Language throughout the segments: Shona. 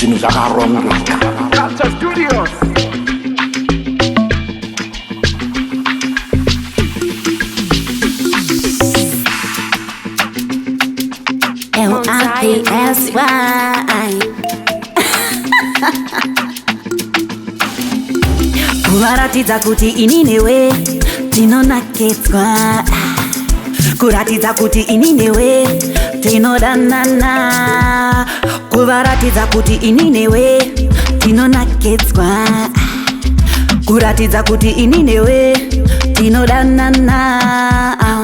zvinhu zvakarongeka. Culture Studios. L-I-P-S-Y. Kuvaratidza kuti ini newe tinonakedzwa, kuratidza kuti ini newe tinodanana, kuvaratidza kuti ini newe tinonakedzwa, kuratidza kuti ini newe tinodanana.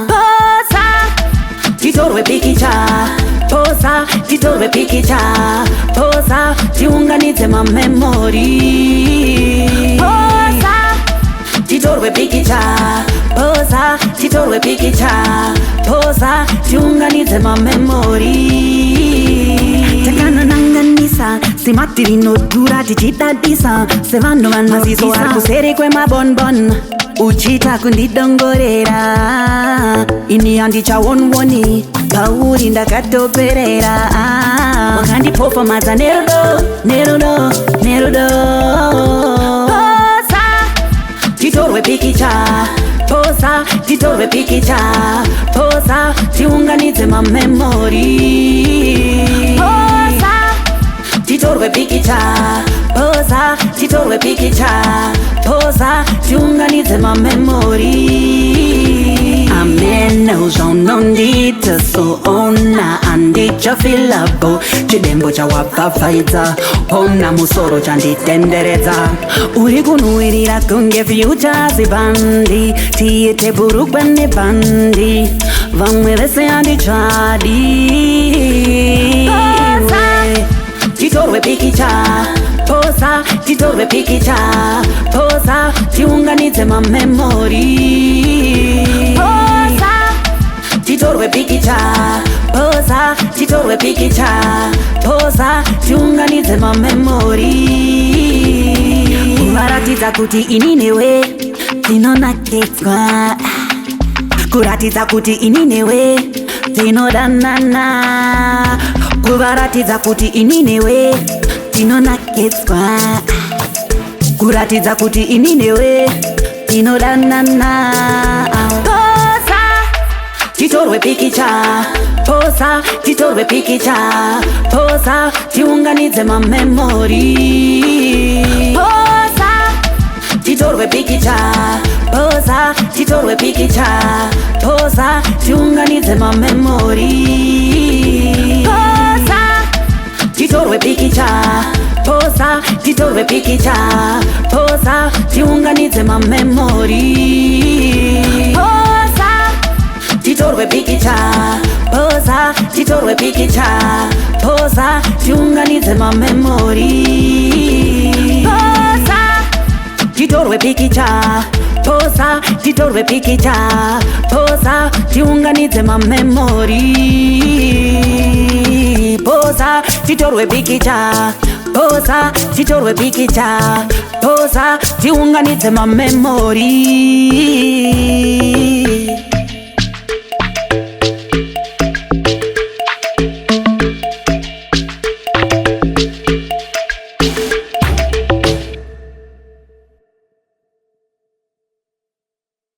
Posa titorwe pikicha, posa titorwe pikicha, posa tiunganidze mamemori. Posa titorwe pikicha, posa titorwe pikicha, posa tiunganidze mamemori. Takanananganisa simati rinodhura tichidadisa, sevanhu vanozisa ari kuseri kwemabonbon uchita kundidongorera. Ini handichaonwoni pauri ndakatoperera, wakandipofomadza nerudo nerudo nerudo. Posa titorwe pikicha, posa titorwe pikicha, posa tiunganidze mamemori. Posa titorwe pikicha, posa titorwe pikicha, posa tiunganidze mamemori. Ameno zvaunondita soona handichafilabo, chidembo chawapfapfaidza, ona musoro chanditenderedza. Uri kunhuhwirira kunge fyucha zibandi, tiite burukwa nebhandi, vamwe vese handichadi. Titorwe pikicha, posa titorwe pikicha, posa tiunganidze mamemori. Posa titorwe pikicha, posa titorwe pikicha, posa tiunganidze mamemori. Kuvaratidza kuti ini newe tinonakedzwa, kuratidza kuti ini newe tinodanana, kuvaratidza kuti ini newe tinonakedzwa, kuratidza kuti ini newe tinodanana. Posa titorwe pikicha, posa titorwe pikicha, posa tiunganidze mamemori. Posa titorwe pikicha, posa titorwe pikicha, posa tiunganidze mamemori. Posa titorwe pikicha, posa titorwe pikicha, posa tiunganidze mamemori. Posa titorwe pikicha, posa titorwe pikicha, posa tiunganidze mamemori. Posa titorwe pikicha, posa titorwe pikicha, posa tiunganidze mamemori. Posa titorwe pikicha, posa titorwe pikicha, posa tiunganidze mamemori.